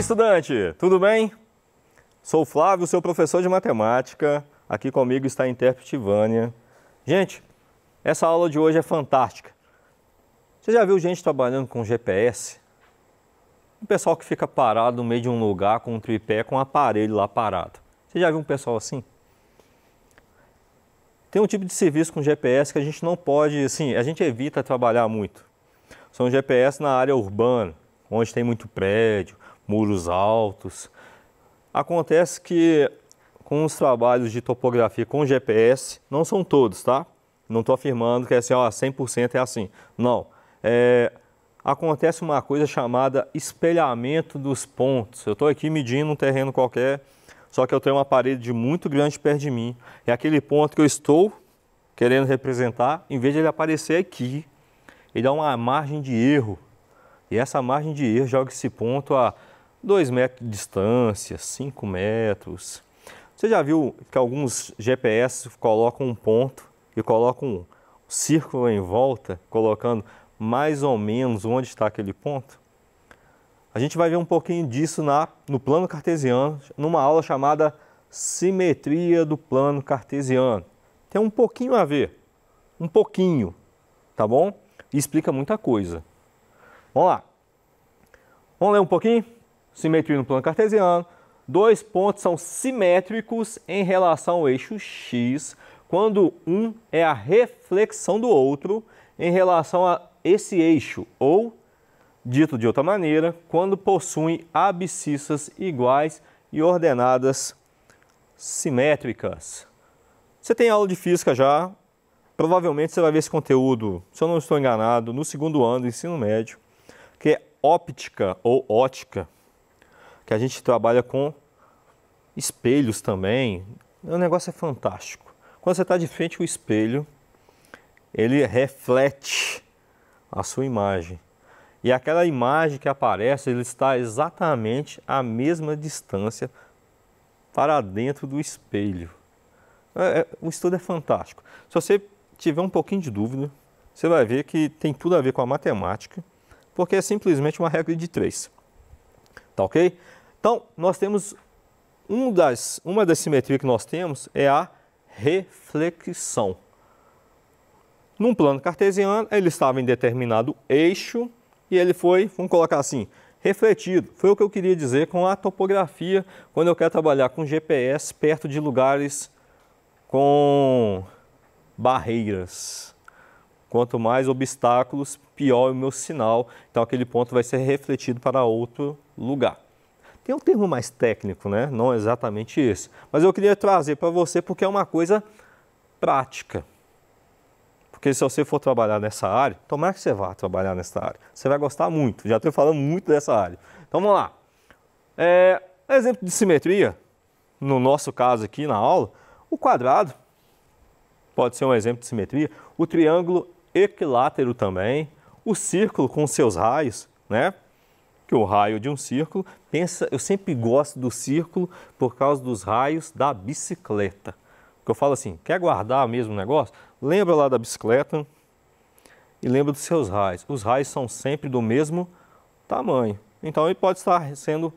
Oi, estudante, tudo bem? Sou o Flávio, seu professor de matemática. Aqui comigo está a intérprete Vânia. Gente, essa aula de hoje é fantástica. Você já viu gente trabalhando com GPS? Um pessoal que fica parado no meio de um lugar com um tripé, com um aparelho lá parado. Você já viu um pessoal assim? Tem um tipo de serviço com GPS que a gente não pode, assim, a gente evita trabalhar muito. São GPS na área urbana, onde tem muito prédio, muros altos. Acontece que com os trabalhos de topografia com GPS, não são todos, tá? Não estou afirmando que é assim, ó, 100% é assim. Não. Acontece uma coisa chamada espelhamento dos pontos. Eu estou aqui medindo um terreno qualquer, só que eu tenho uma parede muito grande perto de mim. É aquele ponto que eu estou querendo representar, em vez de ele aparecer aqui, ele dá uma margem de erro. E essa margem de erro joga esse ponto a 2 metros de distância, 5 metros. Você já viu que alguns GPS colocam um ponto e colocam um círculo em volta, colocando mais ou menos onde está aquele ponto? A gente vai ver um pouquinho disso no plano cartesiano, numa aula chamada Simetria do Plano Cartesiano. Tem um pouquinho a ver, um pouquinho, tá bom? E explica muita coisa. Vamos lá. Vamos ler um pouquinho? Simetria no plano cartesiano. Dois pontos são simétricos em relação ao eixo x, quando um é a reflexão do outro em relação a esse eixo, ou, dito de outra maneira, quando possuem abscissas iguais e ordenadas simétricas. Você tem aula de física já, provavelmente você vai ver esse conteúdo, se eu não estou enganado, no segundo ano do ensino médio, que é óptica ou ótica, que a gente trabalha com espelhos também. O negócio é fantástico. Quando você está de frente com o espelho, ele reflete a sua imagem. E aquela imagem que aparece, ele está exatamente à mesma distância para dentro do espelho. O estudo é fantástico. Se você tiver um pouquinho de dúvida, você vai ver que tem tudo a ver com a matemática, porque é simplesmente uma regra de 3. Tá ok? Então, nós temos uma das simetrias que nós temos é a reflexão. Num plano cartesiano, ele estava em determinado eixo e ele foi, vamos colocar assim, refletido. Foi o que eu queria dizer com a topografia, quando eu quero trabalhar com GPS perto de lugares com barreiras. Quanto mais obstáculos, pior é o meu sinal. Então aquele ponto vai ser refletido para outro lugar. Tem um termo mais técnico, né? Não exatamente esse. Mas eu queria trazer para você porque é uma coisa prática. Porque se você for trabalhar nessa área, tomara que você vá trabalhar nessa área. Você vai gostar muito. Já estou falando muito dessa área. Então vamos lá. Exemplo de simetria, no nosso caso aqui na aula, o quadrado pode ser um exemplo de simetria. O triângulo equilátero também. O círculo com seus raios, né? Que o raio de um círculo, eu sempre gosto do círculo por causa dos raios da bicicleta. Porque eu falo assim, quer guardar mesmo o negócio? Lembra lá da bicicleta e lembra dos seus raios. Os raios são sempre do mesmo tamanho. Então ele pode estar sendo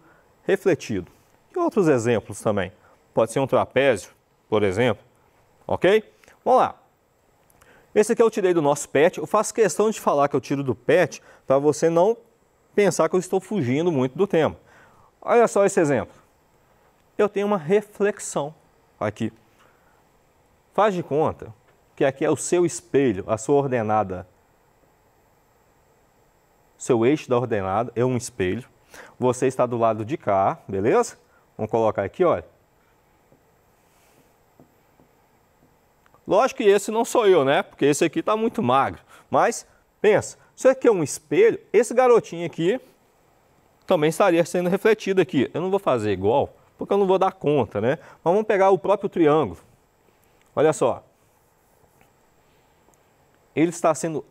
refletido. E outros exemplos também. Pode ser um trapézio, por exemplo. Ok? Vamos lá. Esse aqui eu tirei do nosso PET. Eu faço questão de falar que eu tiro do PET para você não pensar que eu estou fugindo muito do tema. Olha só esse exemplo. Eu tenho uma reflexão aqui. Faz de conta que aqui é o seu espelho, a sua ordenada. Seu eixo da ordenada é um espelho. Você está do lado de cá, beleza? Vamos colocar aqui, olha. Lógico que esse não sou eu, né? Porque esse aqui está muito magro. Mas, pensa, isso aqui é um espelho, esse garotinho aqui também estaria sendo refletido aqui. Eu não vou fazer igual, porque eu não vou dar conta, né? Mas vamos pegar o próprio triângulo. Olha só. Ele está sendo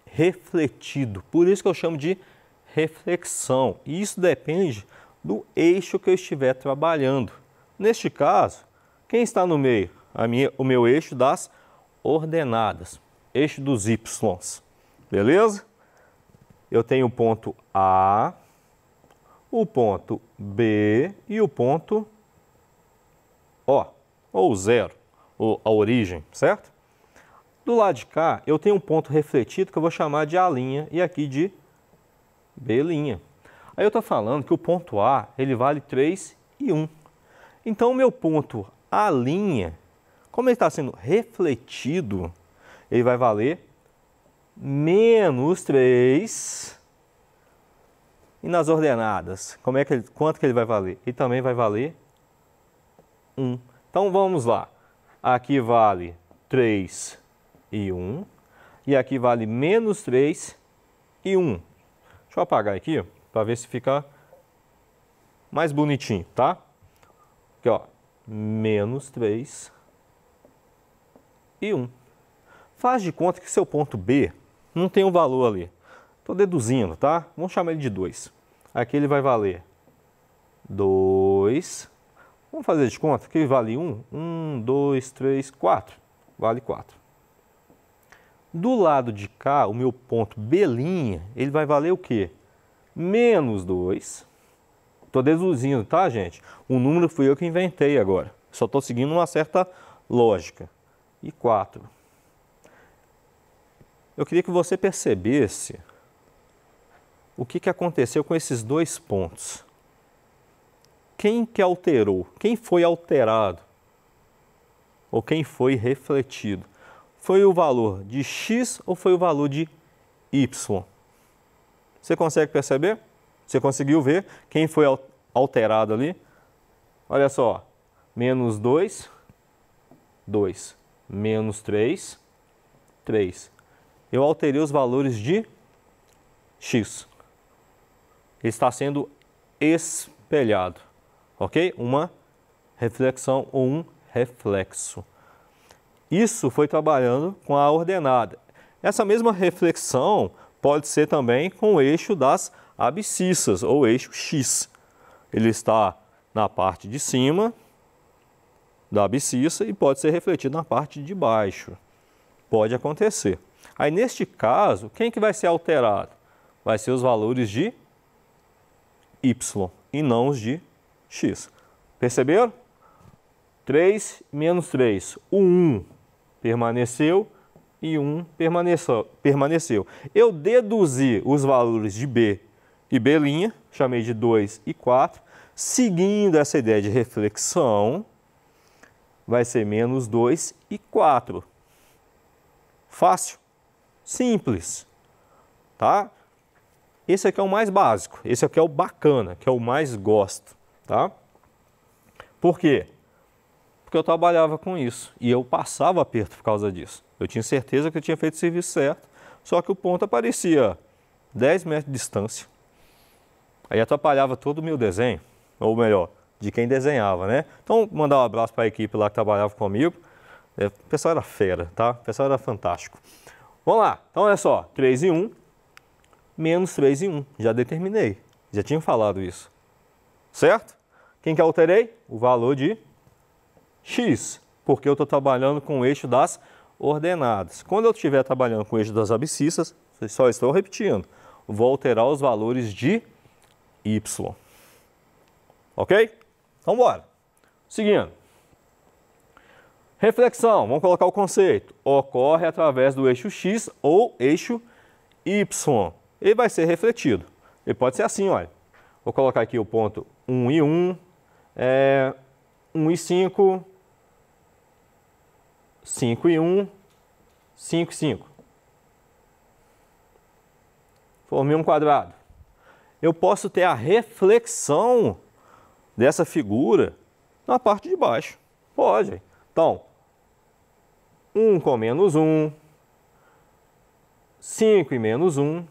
refletido, por isso que eu chamo de reflexão. E isso depende do eixo que eu estiver trabalhando. Neste caso, quem está no meio? O meu eixo das ordenadas, eixo dos Y. Beleza? Eu tenho o ponto A, o ponto B e o ponto O, ou zero, ou a origem, certo? Do lado de cá, eu tenho um ponto refletido que eu vou chamar de A' e aqui de B'. Aí eu estou falando que o ponto A, ele vale 3 e 1. Então, o meu ponto A', como ele está sendo refletido, ele vai valer menos 3. E nas ordenadas, quanto que ele vai valer? Ele também vai valer 1. Então, vamos lá. Aqui vale 3 e 1. E aqui vale menos 3 e 1. Deixa eu apagar aqui, para ver se fica mais bonitinho, tá? Aqui, ó. Menos 3 e 1. Faz de conta que seu ponto B não tem um valor ali. Estou deduzindo, tá? Vamos chamar ele de 2. Aqui ele vai valer 2. Vamos fazer de conta que ele vale 1. 1, 2, 3, 4. Vale 4. Do lado de cá, o meu ponto B', ele vai valer o quê? Menos 2. Estou deduzindo, tá, gente? O número fui eu que inventei agora. Só estou seguindo uma certa lógica. E 4. Eu queria que você percebesse o que aconteceu com esses dois pontos. Quem que alterou? Quem foi alterado? Ou quem foi refletido? Foi o valor de x ou foi o valor de y? Você consegue perceber? Você conseguiu ver quem foi alterado ali? Olha só, menos 2, 2, menos 3, 3. Eu alterei os valores de x. Ele está sendo espelhado, ok? Uma reflexão ou um reflexo. Isso foi trabalhando com a ordenada. Essa mesma reflexão pode ser também com o eixo das abscissas, ou eixo x. Ele está na parte de cima da abscissa e pode ser refletido na parte de baixo. Pode acontecer. Aí, neste caso, quem que vai ser alterado? Vai ser os valores de y e não os de x. Perceberam? 3 menos 3. O 1 permaneceu e 1 permaneceu. Eu deduzi os valores de B e B', chamei de 2 e 4. Seguindo essa ideia de reflexão, vai ser menos 2 e 4. Fácil? Simples. Tá? Esse aqui é o mais básico. Esse aqui é o bacana, que é o mais gosto. Tá? Por quê? Porque eu trabalhava com isso e eu passava aperto por causa disso. Eu tinha certeza que eu tinha feito o serviço certo, só que o ponto aparecia 10 metros de distância. Aí atrapalhava todo o meu desenho, ou melhor, de quem desenhava, né? Então, mandar um abraço para a equipe lá que trabalhava comigo. O pessoal era fera, tá? O pessoal era fantástico. Vamos lá. Então, olha só. 3 e 1, menos 3 e 1. Já determinei. Já tinha falado isso. Certo? Quem que alterei? O valor de x, porque eu estou trabalhando com o eixo das ordenadas. Quando eu estiver trabalhando com o eixo das abscissas, só estou repetindo, vou alterar os valores de y. Ok? Então, bora. Seguindo. Reflexão, vamos colocar o conceito. Ocorre através do eixo x ou eixo y. Ele vai ser refletido. Ele pode ser assim, olha. Vou colocar aqui o ponto 1 e 1, 1 e 5, 5 e 1, 5 e 5. Formei um quadrado. Eu posso ter a reflexão dessa figura na parte de baixo. Pode. Então, 1 com menos 1, 5 e menos 1,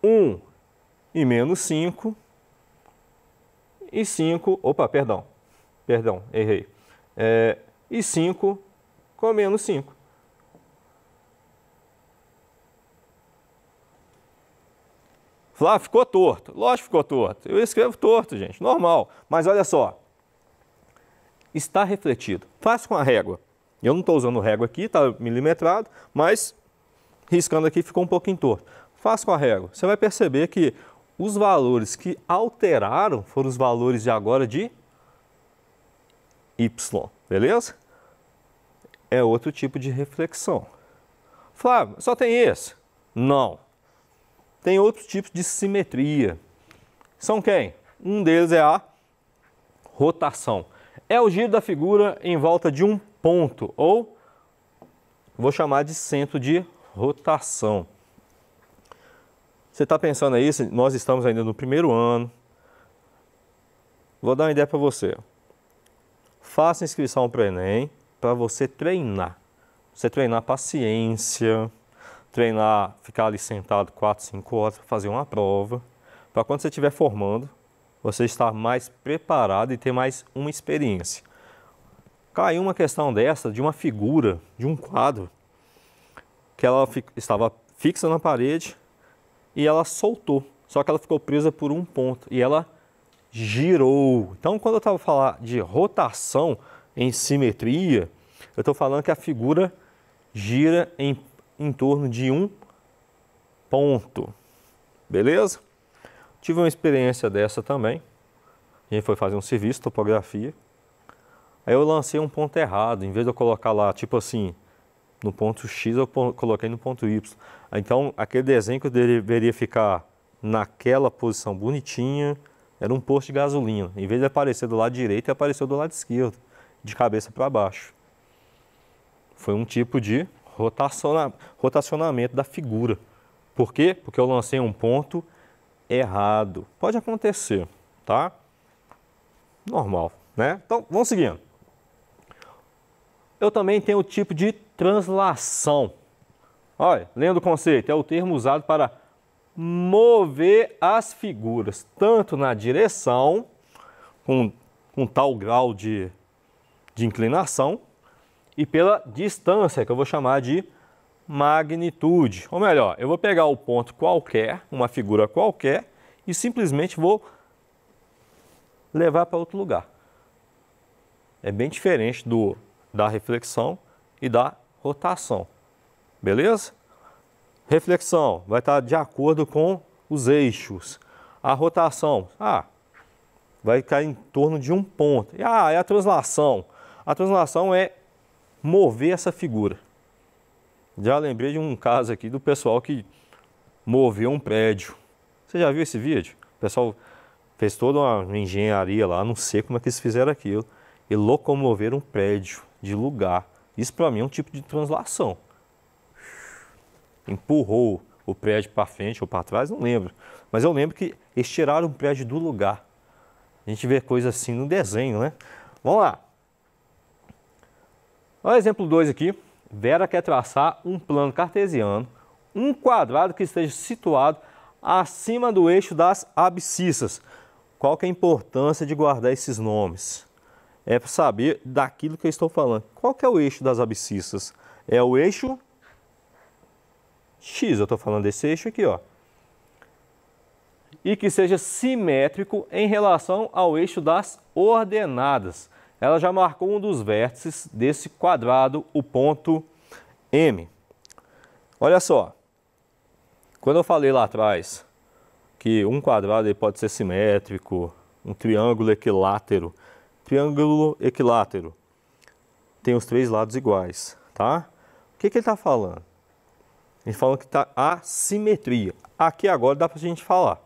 1 e menos 5, e 5, perdão, errei, e 5 com menos 5. Flávio, ficou torto. Lógico que ficou torto. Eu escrevo torto, gente, normal. Mas olha só, está refletido. Faça com a régua. Eu não estou usando régua aqui, está milimetrado, mas riscando aqui ficou um pouquinho torto. Faça com a régua. Você vai perceber que os valores que alteraram foram os valores de agora de y, beleza? É outro tipo de reflexão. Flávio, só tem esse? Não. Tem outros tipos de simetria. São quem? Um deles é a rotação. É o giro da figura em volta de um ponto, ou vou chamar de centro de rotação. Você está pensando aí, nós estamos ainda no primeiro ano. Vou dar uma ideia para você. Faça inscrição para o Enem para você treinar. Você treinar paciência, treinar, ficar ali sentado 4, 5 horas para fazer uma prova. Para quando você estiver formando, você estar mais preparado e ter mais uma experiência. Caiu uma questão dessa, de uma figura, de um quadro, que ela estava fixa na parede e ela soltou. Só que ela ficou presa por um ponto e ela girou. Então, quando eu estava falando de rotação em simetria, eu estou falando que a figura gira em torno de um ponto. Beleza? Tive uma experiência dessa também. A gente foi fazer um serviço, topografia. Aí eu lancei um ponto errado. Em vez de eu colocar lá, tipo assim, no ponto X, eu coloquei no ponto Y. Então, aquele desenho que eu deveria ficar naquela posição bonitinha, era um posto de gasolina. Em vez de aparecer do lado direito, ele apareceu do lado esquerdo, de cabeça para baixo. Foi um tipo de rotacionamento da figura. Por quê? Porque eu lancei um ponto errado. Pode acontecer, tá? Normal, né? Então, vamos seguindo. Eu também tenho o tipo de translação. Olha, lendo o conceito, é o termo usado para mover as figuras, tanto na direção, com tal grau de inclinação, e pela distância, que eu vou chamar de magnitude. Ou melhor, eu vou pegar o ponto qualquer, uma figura qualquer, e simplesmente vou levar para outro lugar. É bem diferente da reflexão e da rotação. Beleza? Reflexão vai estar de acordo com os eixos. A rotação, vai ficar em torno de um ponto. E é a translação. A translação é mover essa figura. Já lembrei de um caso aqui do pessoal que moveu um prédio. Você já viu esse vídeo? O pessoal fez toda uma engenharia lá, não sei como é que eles fizeram aquilo, e locomoveram um prédio de lugar. Isso para mim é um tipo de translação. Empurrou o prédio para frente ou para trás, não lembro. Mas eu lembro que eles tiraram o prédio do lugar. A gente vê coisa assim no desenho, né? Vamos lá. Olha o exemplo 2 aqui. Vera quer traçar um plano cartesiano, um quadrado que esteja situado acima do eixo das abscissas. Qual que é a importância de guardar esses nomes? É para saber daquilo que eu estou falando. Qual que é o eixo das abscissas? É o eixo X, eu estou falando desse eixo aqui, ó. E que seja simétrico em relação ao eixo das ordenadas. Ela já marcou um dos vértices desse quadrado, o ponto M. Olha só, quando eu falei lá atrás que um quadrado ele pode ser simétrico, um triângulo equilátero. Triângulo equilátero tem os 3 lados iguais, tá? O que ele está falando? Ele fala que está assimetria. Aqui agora dá para a gente falar.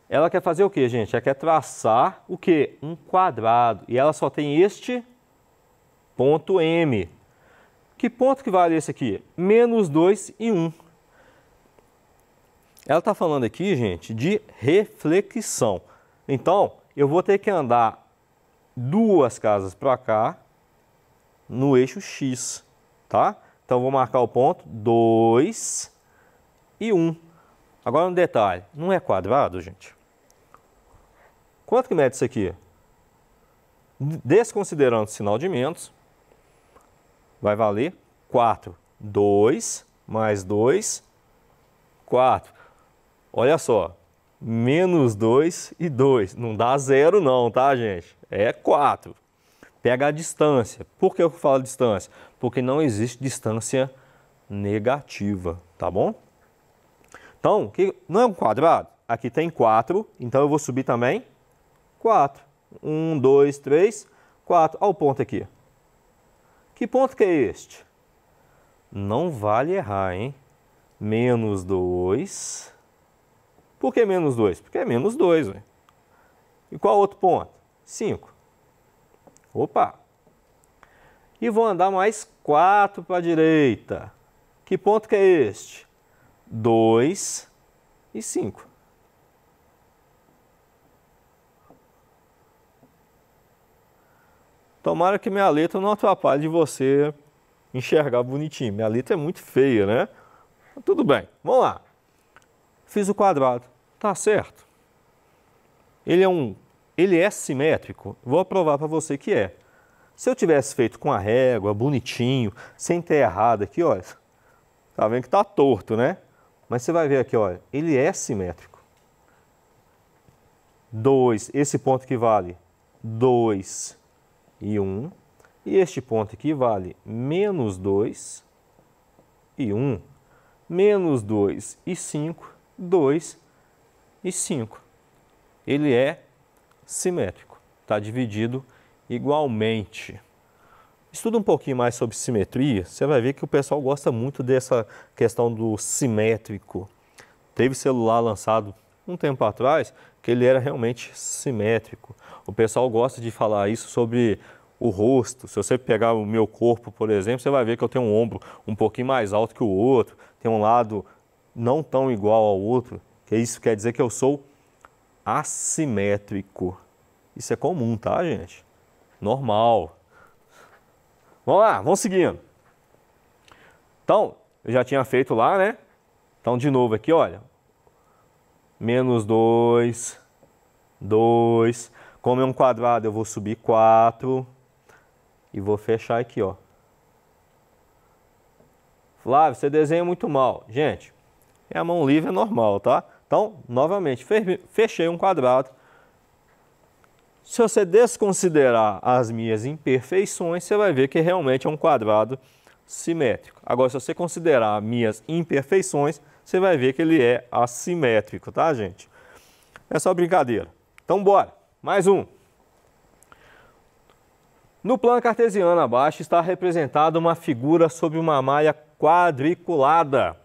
Ela quer fazer o que, gente? Ela quer traçar o que? Um quadrado. E ela só tem este ponto M. Que ponto que vale esse aqui? Menos 2 e 1. Ela está falando aqui, gente, de reflexão. Então, eu vou ter que andar 2 casas para cá no eixo X, tá? Então, vou marcar o ponto 2 e 1. Agora, um detalhe. Não é quadrado, gente? Quanto que mede isso aqui? Desconsiderando o sinal de menos, vai valer 4. 2 mais 2, 4. Olha só, menos 2 e 2. Não dá 0 não, tá, gente? É 4. Pega a distância. Por que eu falo distância? Porque não existe distância negativa, tá bom? Então, não é um quadrado? aqui tem 4, então eu vou subir também 4. 1, 2, 3, 4. Olha o ponto aqui. Que ponto que é este? Não vale errar, hein? Menos 2. Por que menos 2? Porque é menos 2, ué. E qual outro ponto? 5. Opa! E vou andar mais 4 para a direita. Que ponto que é este? 2 e 5. Tomara que minha letra não atrapalhe de você enxergar bonitinho. Minha letra é muito feia, né? Tudo bem, vamos lá. Fiz o quadrado, tá certo. Ele é simétrico? Vou provar para você que é. Se eu tivesse feito com a régua, bonitinho, sem ter errado aqui, olha, tá vendo que tá torto, né? Mas você vai ver aqui, olha, ele é simétrico. 2, esse ponto aqui vale 2 e 1. E este ponto aqui vale menos 2 e 1. Menos 2 e 5, 2 e 5. Ele é simétrico, está dividido igualmente. Estuda um pouquinho mais sobre simetria, você vai ver que o pessoal gosta muito dessa questão do simétrico. Teve celular lançado um tempo atrás que ele era realmente simétrico. O pessoal gosta de falar isso sobre o rosto. Se você pegar o meu corpo, por exemplo, você vai ver que eu tenho um ombro um pouquinho mais alto que o outro, tem um lado não tão igual ao outro, que isso quer dizer que eu sou assimétrico. Isso é comum, tá, gente? Normal. Vamos lá, vamos seguindo. Então, eu já tinha feito lá, né? Então, de novo aqui, olha. Menos 2, 2. Como é um quadrado, eu vou subir 4. E vou fechar aqui, ó. Flávio, você desenha muito mal. Gente, é a mão livre, é normal, tá? Então, novamente, fechei um quadrado. Se você desconsiderar as minhas imperfeições, você vai ver que realmente é um quadrado simétrico. Agora, se você considerar minhas imperfeições, você vai ver que ele é assimétrico, tá, gente? É só brincadeira. Então, bora. Mais um. No plano cartesiano abaixo está representada uma figura sobre uma malha quadriculada.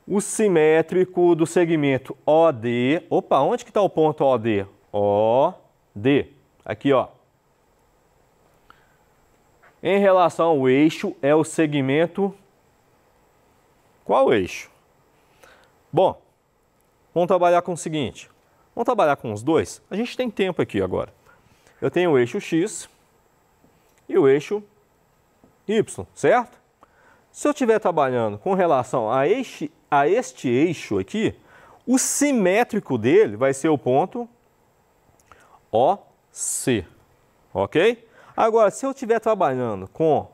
O simétrico do segmento OD... Opa, onde que está o ponto OD? OD. Aqui, ó. Em relação ao eixo, é o segmento... Qual eixo? Bom, vamos trabalhar com o seguinte. Vamos trabalhar com os dois? A gente tem tempo aqui agora. Eu tenho o eixo X e o eixo Y, certo? Se eu estiver trabalhando com relação a este eixo aqui, o simétrico dele vai ser o ponto OC, ok? Agora, se eu estiver trabalhando com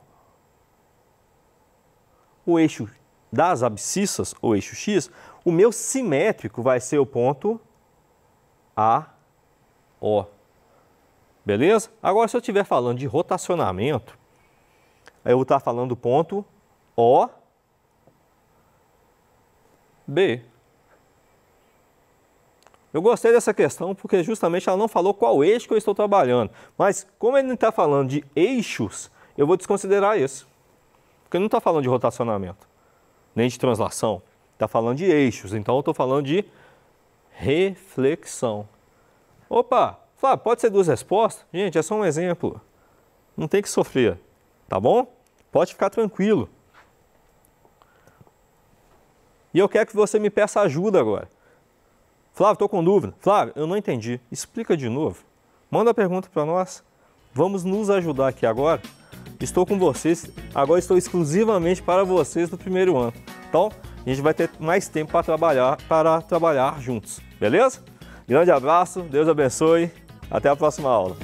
o eixo das abscissas, o eixo X, o meu simétrico vai ser o ponto AO. Beleza? Agora, se eu estiver falando de rotacionamento, eu vou estar falando do ponto OB. Eu gostei dessa questão porque justamente ela não falou qual eixo que eu estou trabalhando. Mas como ele não está falando de eixos, eu vou desconsiderar isso. Porque ele não está falando de rotacionamento, nem de translação. Está falando de eixos, então eu estou falando de reflexão. Opa! Flávio, pode ser duas respostas? Gente, é só um exemplo. Não tem que sofrer, tá bom? Pode ficar tranquilo. E eu quero que você me peça ajuda agora. Flávio, estou com dúvida. Flávio, eu não entendi. Explica de novo. Manda a pergunta para nós. Vamos nos ajudar aqui agora. Estou com vocês. Agora estou exclusivamente para vocês do primeiro ano. Então, a gente vai ter mais tempo para trabalhar juntos. Beleza? Grande abraço. Deus abençoe. Até a próxima aula.